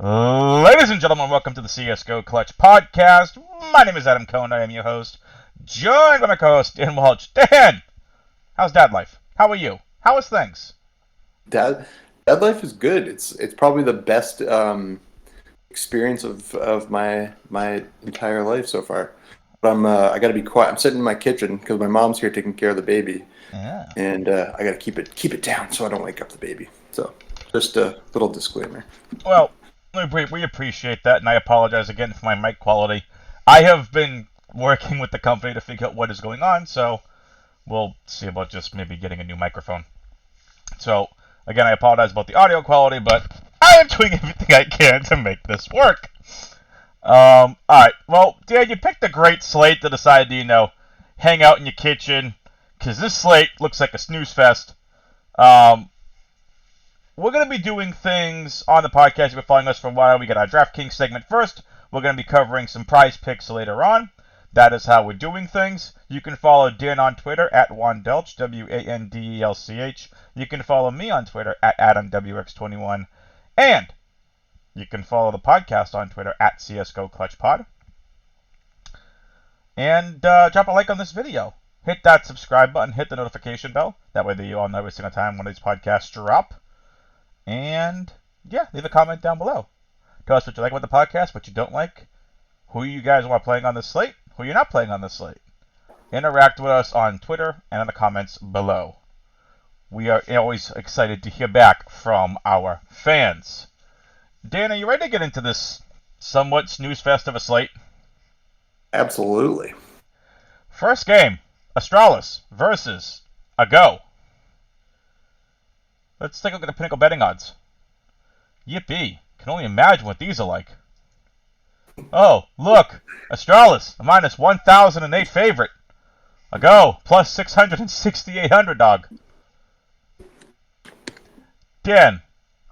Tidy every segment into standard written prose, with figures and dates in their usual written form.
Ladies and gentlemen, welcome to the CSGO Clutch Podcast. My name is Adam Cohn. I am your host, joined by my co-host, Dan Welch. Dan, how's dad life? How are you? How is things? Dad, dad life is good. It's probably the best experience of my entire life so far. But I got to be quiet. I'm sitting in my kitchen because my mom's here taking care of the baby, Yeah. and I got to keep it down so I don't wake up the baby. So just a little disclaimer. Well, we appreciate that, and I apologize again for my mic quality. I have been working with the company to figure out what is going on, so we'll see about just maybe getting a new microphone. So, again, I apologize about the audio quality, but I am doing everything I can to make this work. Alright. Well, Dan, you picked a great slate to decide to, hang out in your kitchen, because this slate looks like a snooze fest. Um, we're going to be doing things on the podcast. If you've been following us for a while, we got our Draftkings segment first. We're going to be covering some prize picks later on. That is how we're doing things. You can follow Dan on Twitter at Wandelch, Wandelch. You can follow me on Twitter at AdamWX21. And you can follow the podcast on Twitter at CSGO Clutch Pod. And drop a like on this video. Hit that subscribe button. Hit the notification bell. That way you all know every single time one of these podcasts drop. And, yeah, leave a comment down below. Tell us what you like about the podcast, what you don't like, who you guys want playing on this slate, who you're not playing on this slate. Interact with us on Twitter and in the comments below. We are always excited to hear back from our fans. Dan, are you ready to get into this somewhat snooze fest of a slate? Absolutely. First game, Astralis versus a Go. Let's take a look at the Pinnacle betting odds. Yippee. Can only imagine what these are like. Oh, look. Astralis, a minus 1,008 favorite. A Go, plus 668 underdog. Dan,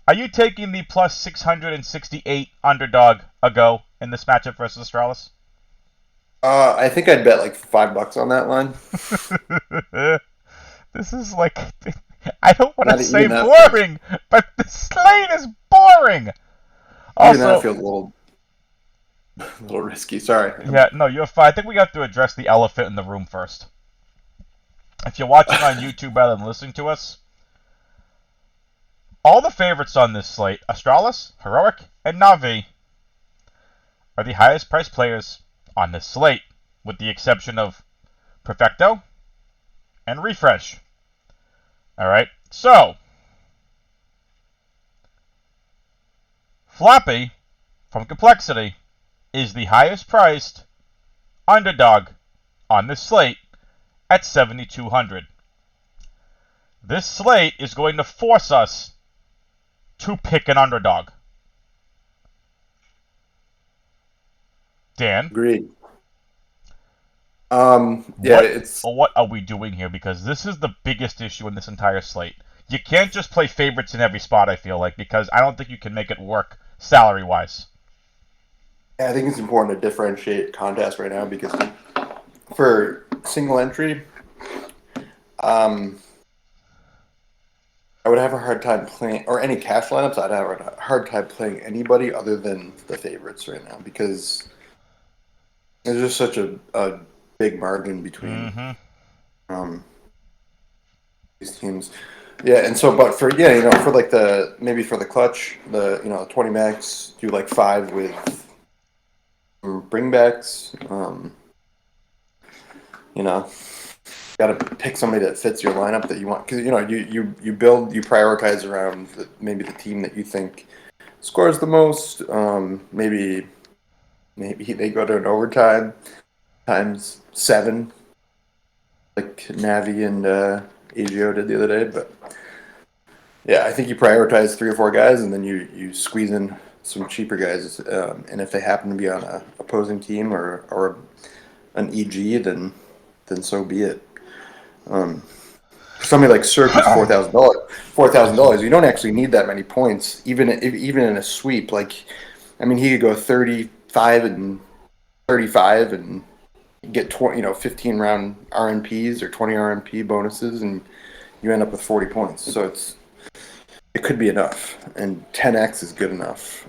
are you taking the plus 668 underdog a Go in this matchup versus Astralis? I think I'd bet like $5 on that line. This is like, I don't want to Not say even that boring, but the slate is boring. Even that Also, feels a little risky. Sorry. yeah, no, you're fine. I think we have to address the elephant in the room first. If you're watching on YouTube rather than listening to us, all the favorites on this slate, Astralis, Heroic, and Na'Vi, are the highest priced players on this slate, with the exception of Perfecto and Refresh. Alright, so Floppy from Complexity is the highest priced underdog on this slate at 7,200. This slate is going to force us to pick an underdog. Dan, Agreed. Yeah, what it's what are we doing here? Because this is the biggest issue in this entire slate. You can't just play favorites in every spot, I feel like, because I don't think you can make it work salary-wise. I think it's important to differentiate contests right now because for single entry, um, I would have a hard time playing, or any cash lineups, I'd have a hard time playing anybody other than the favorites right now because there's just such a big margin between Mm-hmm. um, these teams. Yeah, and so, but for for like maybe for the clutch, 20 max, do like five with bringbacks. You know, got to pick somebody that fits your lineup that you want because you prioritize around maybe the team that you think scores the most. Maybe they go to an overtime times 7, like Navi and AGO did the other day. But yeah, I think you prioritize 3 or 4 guys, and then you squeeze in some cheaper guys. And if they happen to be on a opposing team or an EG, then so be it. Somebody like Cirque is $4,000. $4,000. You don't actually need that many points, even in a sweep. Like, I mean, he could go 35 and 35 and get 15 round RNPs or 20 RNP bonuses, and you end up with 40 points. So it could be enough, and 10x is good enough.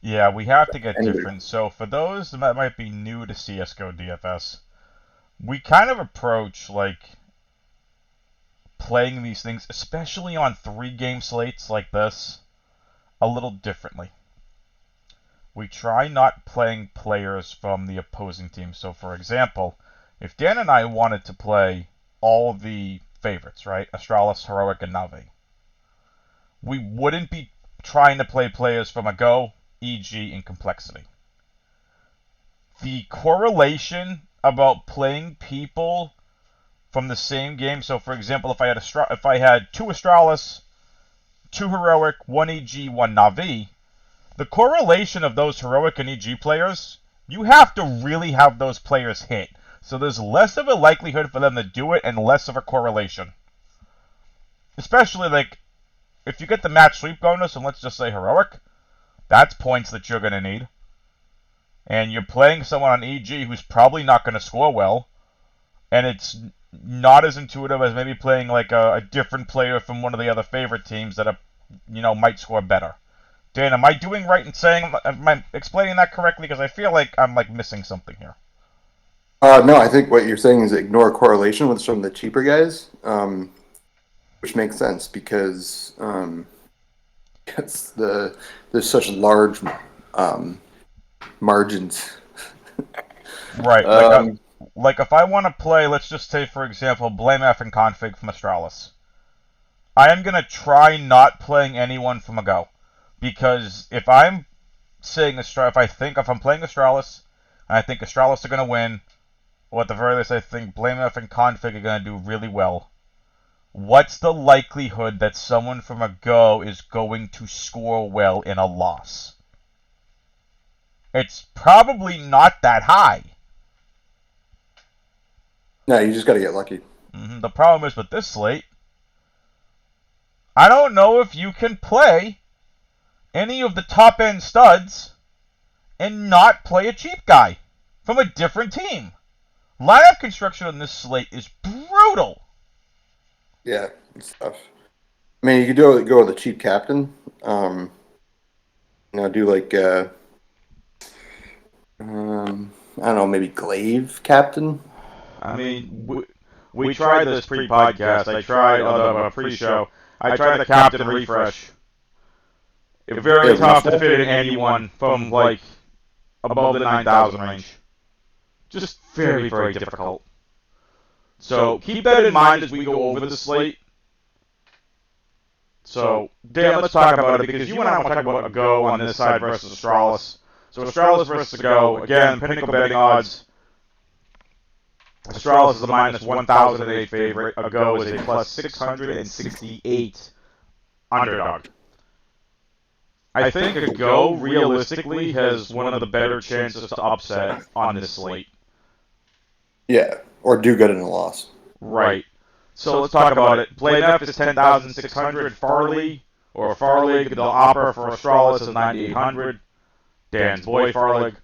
Yeah, we have to get Anyway, different. So for those that might be new to CS:GO DFS, we kind of approach like playing these things, especially on 3-game slates like this, a little differently. We try not playing players from the opposing team. So for example, if Dan and I wanted to play all the favorites, right? Astralis, Heroic, and Na'Vi, we wouldn't be trying to play players from a Go, EG, and Complexity. The correlation about playing people from the same game. So, for example, if I had 2 Astralis, 2 Heroic, 1 EG, 1 Na'Vi, the correlation of those Heroic and EG players, you have to really have those players hit. So there's less of a likelihood for them to do it and less of a correlation. Especially like if you get the match sweep bonus and let's just say Heroic, that's points that you're going to need. And you're playing someone on EG who's probably not going to score well, and it's not as intuitive as maybe playing like a different player from one of the other favorite teams that might score better. Dan, am I doing right in saying, am I explaining that correctly? Because I feel like I'm like missing something here. no, I think what you're saying is ignore correlation with some of the cheaper guys, which makes sense because there's such large margins. Right, like if I want to play, let's just say for example, Blame F and Config from Astralis. I am gonna try not playing anyone from a Go, because if I'm saying if I'm playing Astralis, and I think Astralis are gonna win, or at the very least I think Blame F and Config are gonna do really well. What's the likelihood that someone from a Go is going to score well in a loss? It's probably not that high. No, you just got to get lucky. The problem is with this slate, I don't know if you can play any of the top end studs and not play a cheap guy from a different team. Lineup construction on this slate is brutal. Yeah, it's tough. I mean, you could go with a cheap captain. Do like I don't know, maybe Glaive captain. I mean, we tried this pre-podcast. I tried the pre-show. I tried the captain refresh. It's very tough to fit in anyone from like above the 9,000 range. Just very, very difficult. So keep that in mind as we go over the slate. So, Dan, let's talk about it because you and I want to talk about a Go on this side versus Astralis. So Astralis versus a Go, again, pinnacle betting odds. Astralis is a minus 1,008 favorite. A Go is a plus 668 underdog. I think a Go realistically has one of the better chances to upset on this slate. Yeah, or do good in a loss. Right. So let's talk about it. Blade F is 10,600. Farley, or Farlig, the opera for Astralis is 9,800. Dan's boy Farlig.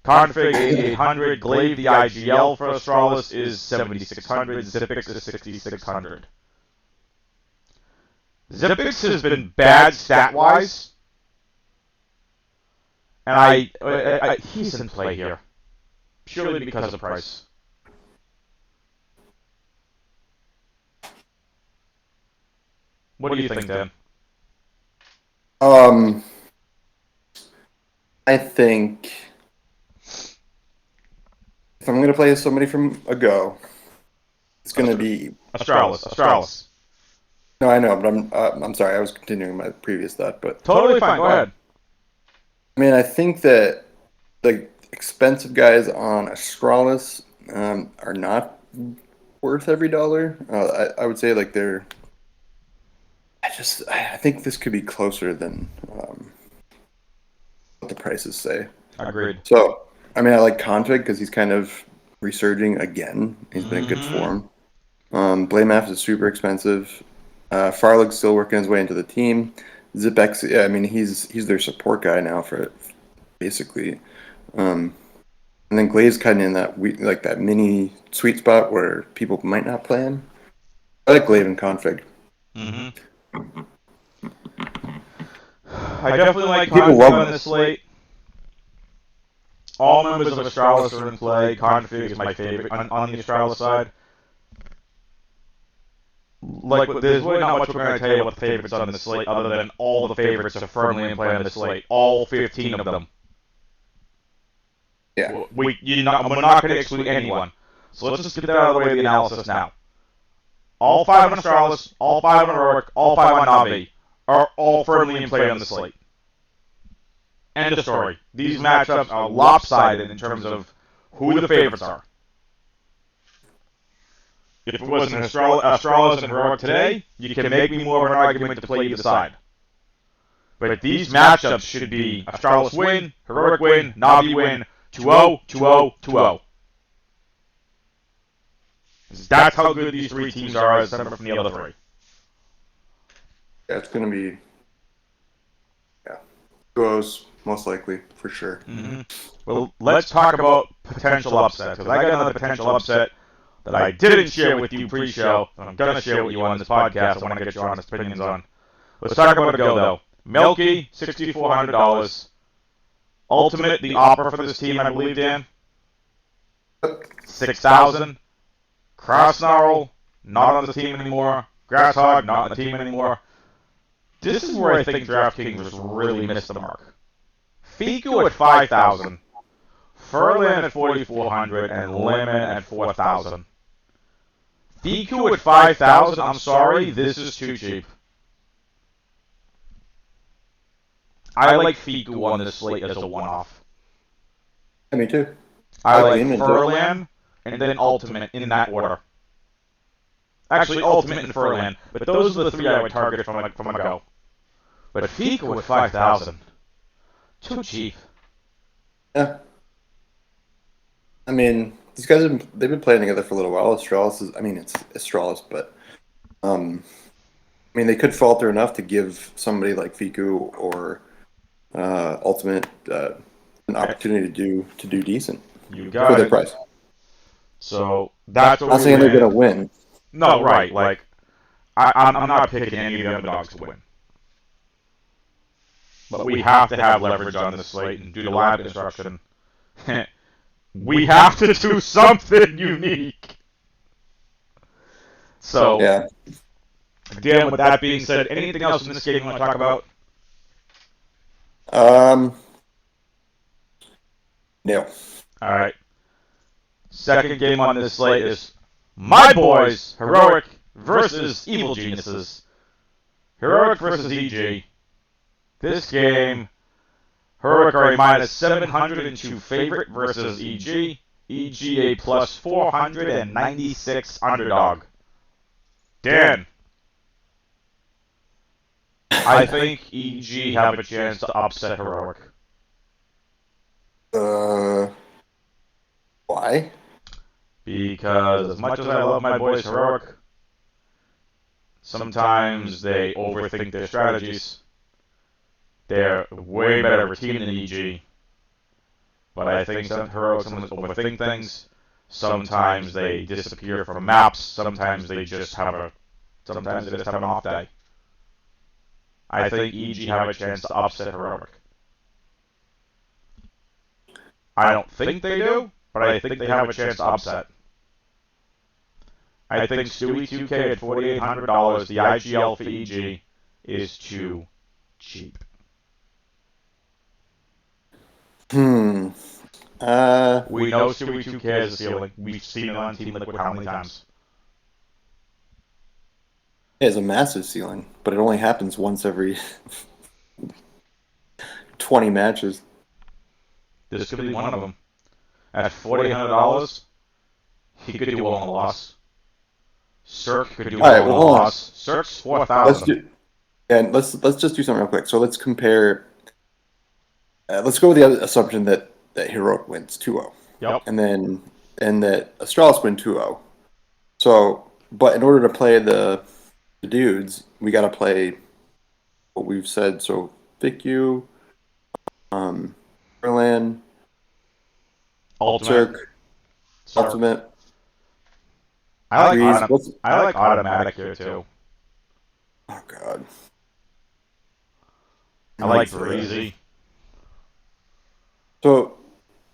Config 8,800. Glaive, the IGL for Astralis is 7,600. Zipix is 6,600. Zipix has been bad stat-wise, and he's in play here, purely because of price. What do you think, Dan? I think if I'm going to play somebody from a Go, it's going to be Astralis. No, I know, but I'm sorry. I was continuing my previous thought, but totally fine. Go ahead. I mean, I think that the expensive guys on Astralis are not worth every dollar. I would say like they're. I think this could be closer than what the prices say. Agreed. So, I mean, I like Config because he's kind of resurging again. He's been in good form. Blamaf is super expensive. Farlig's still working his way into the team. Zipex, yeah, I mean, he's their support guy now for basically. And then Glaze kind of in that mini sweet spot where people might not play him. I like Glaive and Config. I definitely like People Config love on it. this slate. All members of Astralis are in play. Config is my favorite on the Astralis side. Like, there's really not much we're going to tell you about the favorites on this slate, other than all the favorites are firmly in play on this slate. All 15 of them. Yeah. We're not going to exclude anyone. So let's just get that out of the way of the analysis now. All 5 on Astralis, all 5 on Heroic, all 5 on Navi are all firmly in play on the slate. End of story. These matchups are lopsided in terms of who the favorites are. If it wasn't Astralis and Heroic today, you can make me more of an argument to play either side. But these matchups should be Astralis win, Heroic win, Navi win, 2-0, 2-0, 2-0. That's how good these 3 teams are as separate from the other 3. Yeah, it's going to be duos, most likely, for sure. Mm-hmm. Well, let's talk about potential upsets, because I got another potential upset that I didn't share with you pre-show, and I'm going to share with you on this podcast. I want to get your honest opinions on. Let's talk about a go, though. Melky, $6,400. Ultimate, the offer for this team, I believe, Dan? 6,000. Krasnarl, not on the team anymore. Grasshog, not on the team anymore. This is where I think DraftKings really missed the mark. Fiku at 5,000. Furlan at 4,400, and Lemon at 4,000. Fiku at 5,000, I'm sorry, this is too cheap. I like Fiku on this slate as a one-off. Yeah, me too. I like Furlan, and then Ultimate in that order. Actually, Ultimate and Furlan, but those are the 3 I would target from a go. But Fiku at 5,000, too cheap. Yeah. I mean, these guys they've been playing together for a little while. Astralis it's Astralis, but they could falter enough to give somebody like Fiku or Ultimate an opportunity to do decent You got for their it. price. So that's what I'm not saying they're gonna win. No, right. Like I'm not picking any of the underdogs to win. But we have to have leverage on this slate, and due to lab construction, we have to do something unique. So, Yeah. Dan, with that being said, anything else in this game you want to talk about? No. All right. Second game on this slate is my boys, Heroic versus Evil Geniuses. Heroic versus EG. This game, Heroic are a minus 702 favorite versus EG. EG a plus 496 underdog. Dan, I think EG have a chance to upset Heroic. Why? Because as much as I love my boys Heroic, sometimes they overthink their strategies. They're way better of a team than EG. But I think some Heroic sometimes overthink things. Sometimes they disappear from maps. Sometimes they just have an off day. I think EG have a chance to upset Heroic. I don't think they do, but I think they have a chance to upset. I think Stewie 2K at $4,800, the IGL for EG, is too cheap. We know Stewie 2K has a ceiling. We've seen it on Team Liquid how many times? It has a massive ceiling, but it only happens once every 20 matches. This could be one of them. At $4,800, he could do well on a loss. Cirque could do well on a loss. Cirque's 4,000. Let's just do something real quick. So let's compare. Let's go with the other assumption that Heroic wins 2-0. Yep. And that Astralis win 2-0. So, but in order to play the dudes, we got to play what we've said. So, Fiku, Berlin, Ultimate. I like automatic here too. Oh God. I like Breezy. So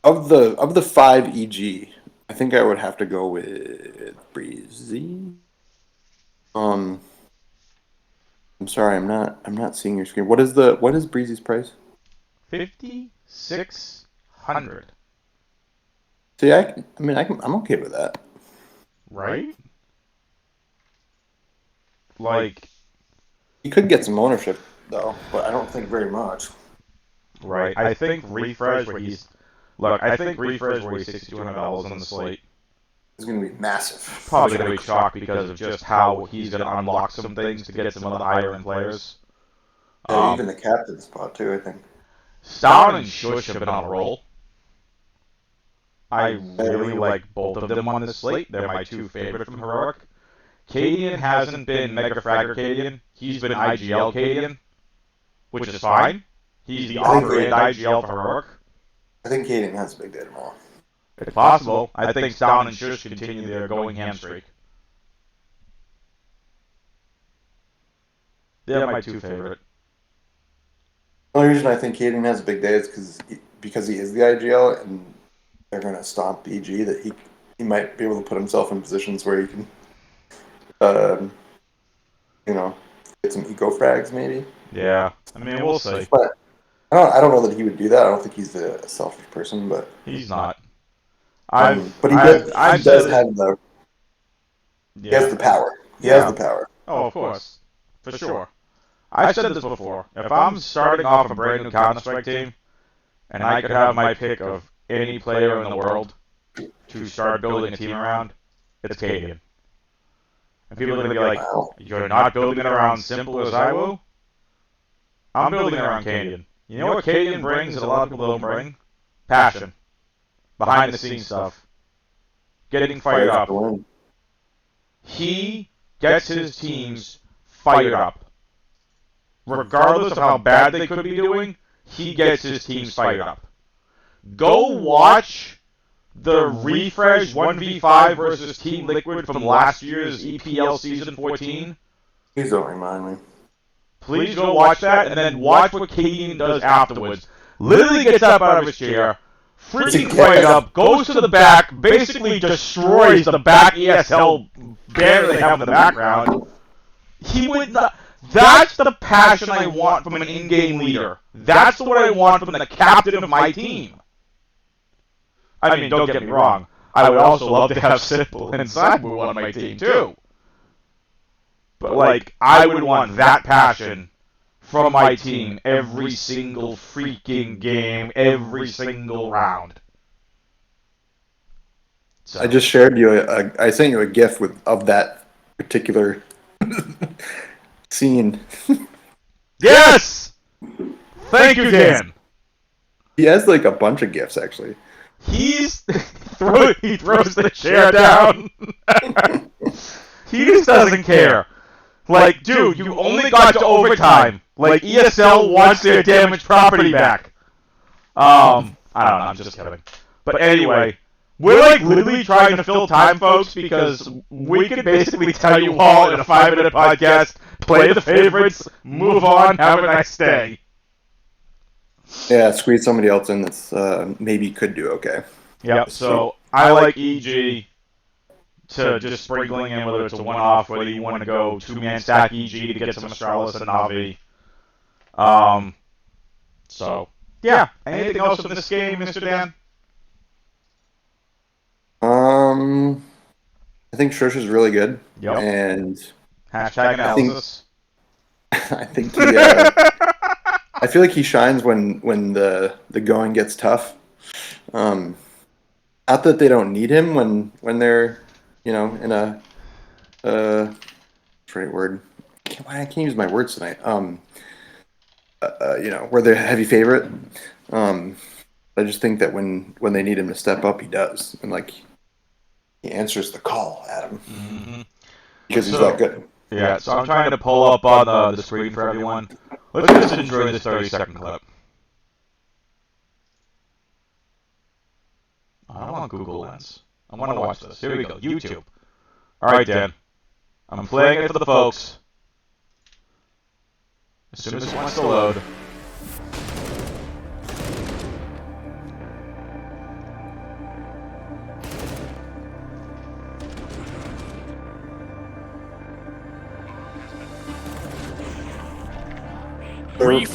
of the five EG, I think I would have to go with Breezy. Um, I'm sorry, I'm not seeing your screen. What is Breezy's price? 5,600. See, I'm okay with that. Right? Like, He could get some ownership though, but I don't think very much. right. I think refresh where he's. Look, I think refresh where he's $6,200 on the slate. It's going to be massive. Probably going to be shocked because of just how he's going to unlock some things to get some of the higher end players. Yeah, even the captain spot too, I think. Stout and Shush have been on a roll. I really like both of them on this slate. They're my two favorite from Heroic. Cadian hasn't been Mega Fragger Cadian. He's been IGL Cadian, which is fine. He's the upgrade IGL for Heroic. I think Caden has a big day tomorrow. It's possible. I think Stout and Shush continue their going ham streak. They're my two favorite. The only reason I think Caden has a big day is because he is the IGL and they're going to stomp EG, that he might be able to put himself in positions where he can, you know, get some eco frags maybe. Yeah, I mean, we'll see. But I don't know that he would do that. I don't think he's a selfish person, but he's not. but he does have the. Yeah. He has the power. He has the power. Oh, of course, for sure. I've said this before. If I'm starting off a brand new Counter-Strike team, and I could have my pick of any player in the world to start building a team around, it's Cadian. And people are going to be like, wow, you're not building it around Simple as I will? I'm building it around Cadian. You know what Cadian brings that a lot of people don't bring? Passion. Behind the scenes stuff. Getting fired up. He gets his teams fired up. Regardless of how bad they could be doing, he gets his teams fired up. Go watch the Refresh 1v5 versus Team Liquid from last year's EPL Season 14. Please don't remind me. Please go watch that, and then watch what Cadian does afterwards. Literally gets up out of his chair, freaking fired up, goes to the back, basically destroys the back ESL banner they have in the background. He would not... That's the passion I want from an in-game leader. That's what I want from the captain of my team. I mean, don't get me wrong. I would also love to have Simple and Cyber on my team, too. But, like, I would want that passion from my team every single freaking game, every single round. So. I just shared you. I sent you a GIF of that particular scene. Yes! Thank you, Dan. He has like a bunch of GIFs actually. He throws the chair down. He just doesn't care. Like, dude, you only got to overtime. Like, ESL wants their damaged property back. I don't know, I'm just kidding. But anyway, we're like literally trying to fill time, folks, because we could basically tell you all in a 5-minute podcast, play the favorites, move on, have a nice day. Yeah, squeeze somebody else in that's maybe could do okay. Yep, so I like EG to just sprinkling in, whether it's a one-off, whether you want to go two-man stack EG to get some Astralis and Navi. So, yeah. Anything else from this game, Mr. Dan? I think Shush is really good. Yep. And hashtag analysis. I think he, I feel like he shines when the going gets tough. Not that they don't need him when they're, you know, in a right word. I can't use my words tonight. You know, where they're heavy favorite. I just think that when they need him to step up, he does, and like he answers the call at him because he's that good. Yeah, so I'm trying to pull up on the screen for everyone. Let's just enjoy this 30-second clip. I don't want Google Lens. I want to watch this. Here we go. YouTube. All right, Dan. I'm playing it for the folks. As soon as it wants to load.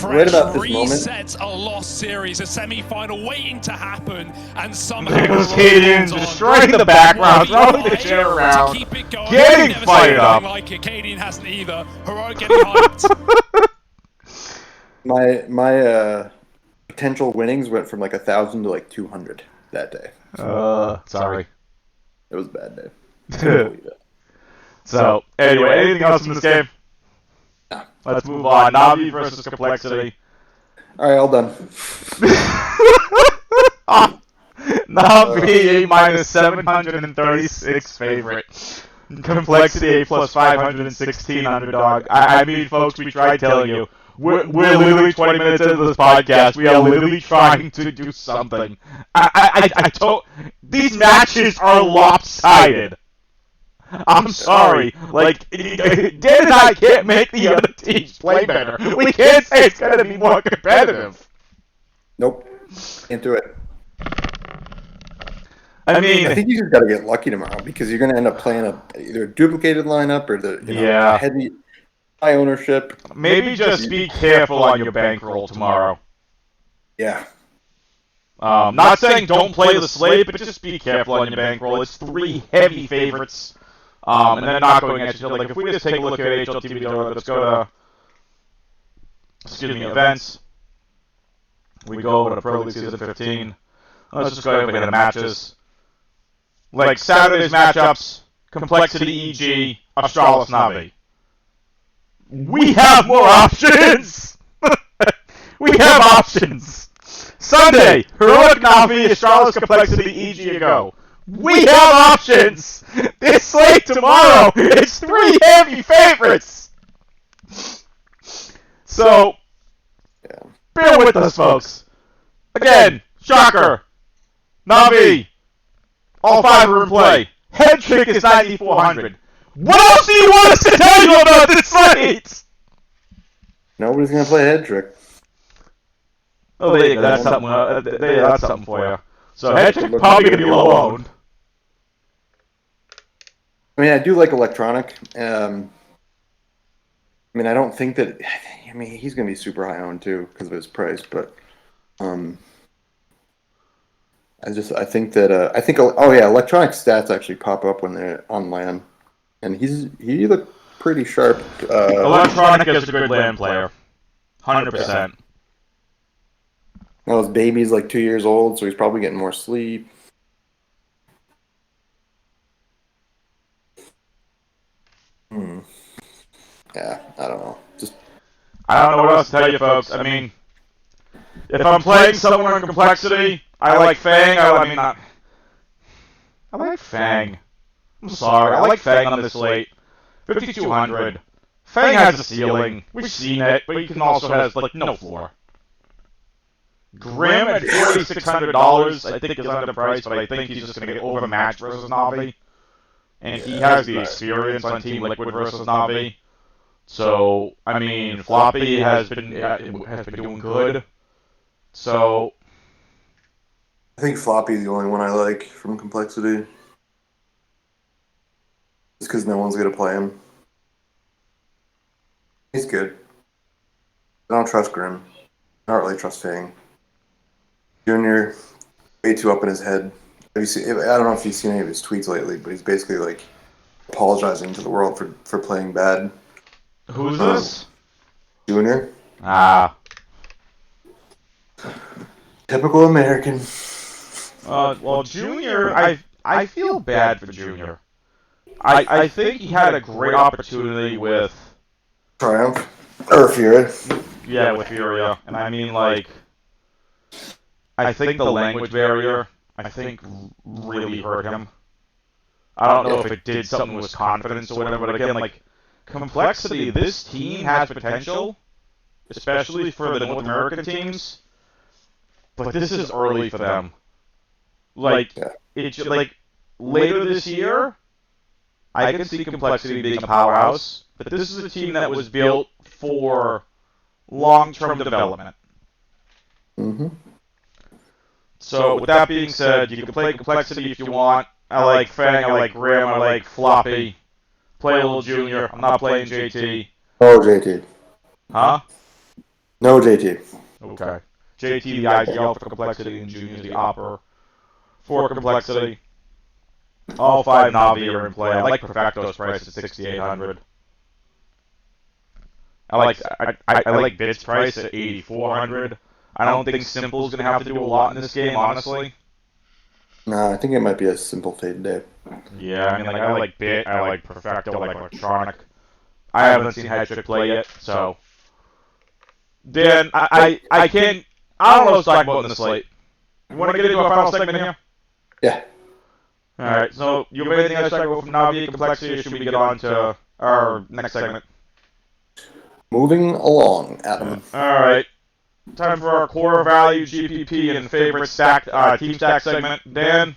Right about this moment, Resets a lost series, a semi-final waiting to happen, and somehow There goes Heroic Kaden, holds on. destroying the background, throwing the chair To around, keep it going. getting Never fired seen up. anything like it. Kaden hasn't either. Heroic getting hyped. my potential winnings went from like 1,000 to like 200 that day. Sorry. It was a bad day. Couldn't believe it. So, anyway, anything else in this game? No. Let's move on. Navi versus Complexity. All right, all done. Navi A minus 736 favorite. Complexity A plus 516 underdog. I mean, folks, we tried telling you. We're literally 20 minutes into this podcast. We are literally trying to do something. I told... These matches are lopsided. I'm sorry. Like, Dan and I can't make the other teams play better. We can't say it's going to be more competitive. Nope. Can't do it. I mean... I think you just got to get lucky tomorrow because you're going to end up playing either a duplicated lineup or the heavy high ownership. Maybe just be careful on your bankroll tomorrow. Yeah. Not saying don't play the slate, but just be careful on your bankroll. It's 3 heavy favorites. And they're not going against each other. Like, if we just take a look at HLTV, let's go to, events. We go over to Pro League Season 15. Let's just go over here to matches. Like, Saturday's matchups, Complexity EG, Astralis Navi. We have more options! We have options! Sunday, Heroic Navi, Astralis Complexity EG Go. We have options! This slate tomorrow, it's 3 heavy favorites! So, bear with us, folks. Again, shocker. Navi, all 5 are in play. Head trick is 9,400. What else do you want us to tell you about this slate? Nobody's going to play head trick. Oh, there you go. That's something, that's something for you. So, head trick probably going to be low owned. I mean, I do like electronic. I mean, I don't think that. I mean, he's going to be super high owned too because of his price. But I think that electronic stats actually pop up when they're on land, and he looked pretty sharp. Electronic is a good land player, 100%. Well, his baby's like 2 years old, so he's probably getting more sleep. Yeah, I don't know. I don't know what else to tell you, folks. I mean, if I'm playing somewhere in Complexity, I like Fang. I like Fang. I'm sorry. I like Fang on this slate. 5,200. Fang has a ceiling. We've seen it, but he can also has, like, no floor. Grim at $4,600, I think is underpriced, but I think he's just going to get overmatched versus Navi. And he has the experience on Team Liquid versus Navi. So, I mean, Floppy has been doing good. So, I think Floppy's the only one I like from Complexity. Just because no one's going to play him. He's good. I don't trust Grim. I don't really trust Fang. Junior, way too up in his head. I don't know if you've seen any of his tweets lately, but he's basically like apologizing to the world for playing bad. Who's this? Junior. Ah. Typical American. Well, Junior, I feel bad for Junior. I think he had a great opportunity with Triumph. Or Fury. Yeah, with Furia. And I mean, like, I think the language barrier, I think, really hurt him. I don't know if it did something with his confidence or whatever, but again, like, Complexity, this team has potential, especially for the North American teams, but this is early for them. Like, like, later this year, I can see Complexity being a powerhouse, but this is a team that was built for long-term development. Mm-hmm. So with that being said, you can play Complexity if you want. I like Fang, I like Grim, I like Floppy. Play a little Junior. I'm not playing JT. No JT. Huh? No JT. Okay. JT the IGL for Complexity and Junior the Opera for Complexity. All 5 Navi are in play. I like Perfecto's price at 6,800. I like Bit's price at 8,400. I don't think Simple's gonna have to do a lot in this game, honestly. No, I think it might be a simple fade day. Yeah, I mean, like I like Bit, I like Perfecto, I like Electronic. I haven't seen Headtrick play yet, so. Dan, I can't. I don't know what's talking about in the slate. You want to get into our final segment here? Yeah. All right. So you have anything else to talk about from Navi Complexity, or should we get on to our next segment? Moving along, Adam. All right. Time for our core value GPP and favorite stack team stack segment. Dan,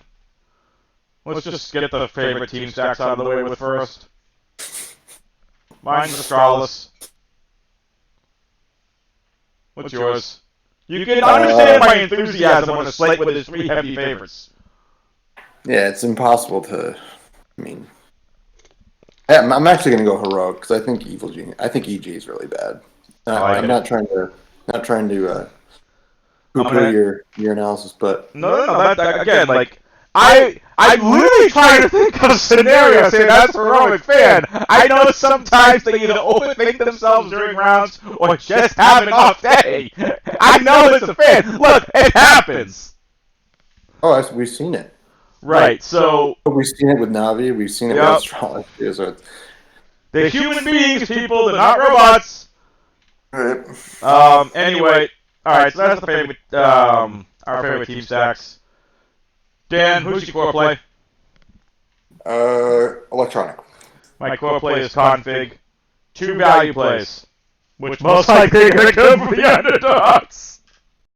let's just get the favorite team stacks out of the way with first. Mine's Astralis. What's yours? You can understand my enthusiasm on a slate with his 3 heavy favorites. Yeah, it's impossible to. I mean, yeah, I'm actually going to go heroic because I think Evil Genius. I think EG is really bad. I'm not trying to poo-poo your analysis, but no. That, again, like I'm literally trying to think of scenarios saying that's a heroic fan. I know sometimes they either overthink themselves during rounds or just have an off day. I know as a fan. Look, it happens. Oh, we've seen it. Right, so we've seen it with Navi. We've seen it with Astrology. So they're human beings, people. They're not robots. Right. Anyway, all right. So that's the favorite. Our favorite team stacks. Dan, who's your core play? Electronic. My core play is Config. 2 value plays, which most likely are going to come from the underdogs.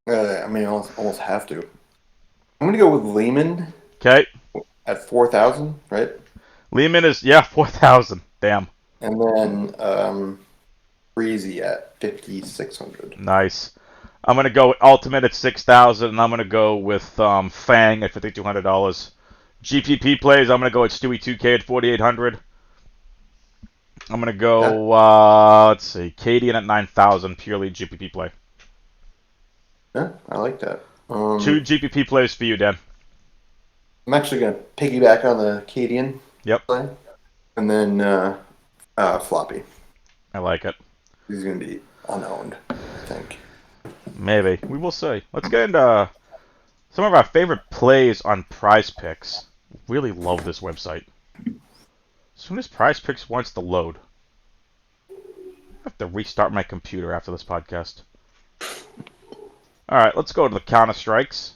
I mean, almost have to. I'm going to go with Lehman. Okay. At 4,000, right? Lehman is 4,000. Damn. And then Breezy at 5,600. Nice. I'm gonna go with Ultimate at 6,000, and I'm gonna go with Fang at $5,200. GPP plays. I'm gonna go with Stewie 2K at 4,800. I'm gonna go. Let's see, Cadian at 9,000, purely GPP play. Yeah, I like that. 2 GPP plays for you, Dan. I'm actually going to piggyback on the Cadian play. And then Floppy. I like it. He's going to be unowned, I think. Maybe. We will see. Let's get into some of our favorite plays on Prize Picks. Really love this website. As soon as Prize Picks wants to load, I have to restart my computer after this podcast. Alright, let's go to the Counter-Strikes.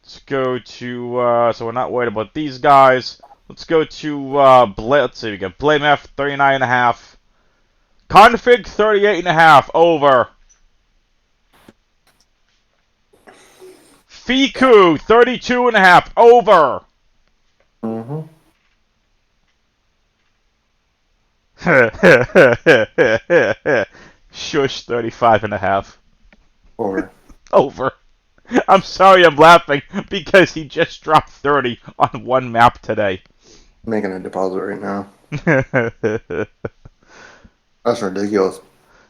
Let's go to, so we're not worried about these guys. Let's go to, let's see, we got Blamef, 39.5. Config, 38.5, over. Fiku, 32.5, over. Mm-hmm. Shush, 35.5. Over. Over. I'm sorry I'm laughing because he just dropped 30 on one map today. I'm making a deposit right now. That's ridiculous.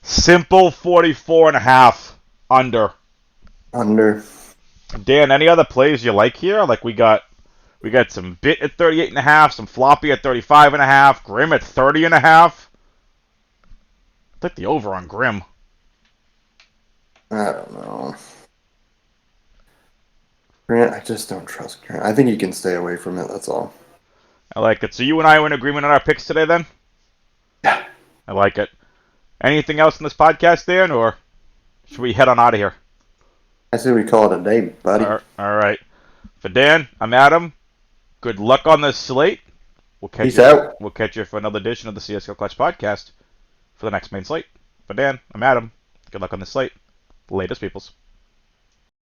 Simple 44.5 under. Under. Dan, any other plays you like here? Like we got some Bit at 38.5, some Floppy at 35.5, Grim at 30.5. I think the over on Grim. I don't know. Grant, I just don't trust Grant. I think you can stay away from it, that's all. I like it. So you and I are in agreement on our picks today then? Yeah. I like it. Anything else in this podcast, Dan, or should we head on out of here? I say we call it a day, buddy. All right. For Dan, I'm Adam. Good luck on this slate. Peace out. We'll catch you for another edition of the CSGO Clutch podcast for the next main slate. For Dan, I'm Adam. Good luck on this slate. Latest, peoples.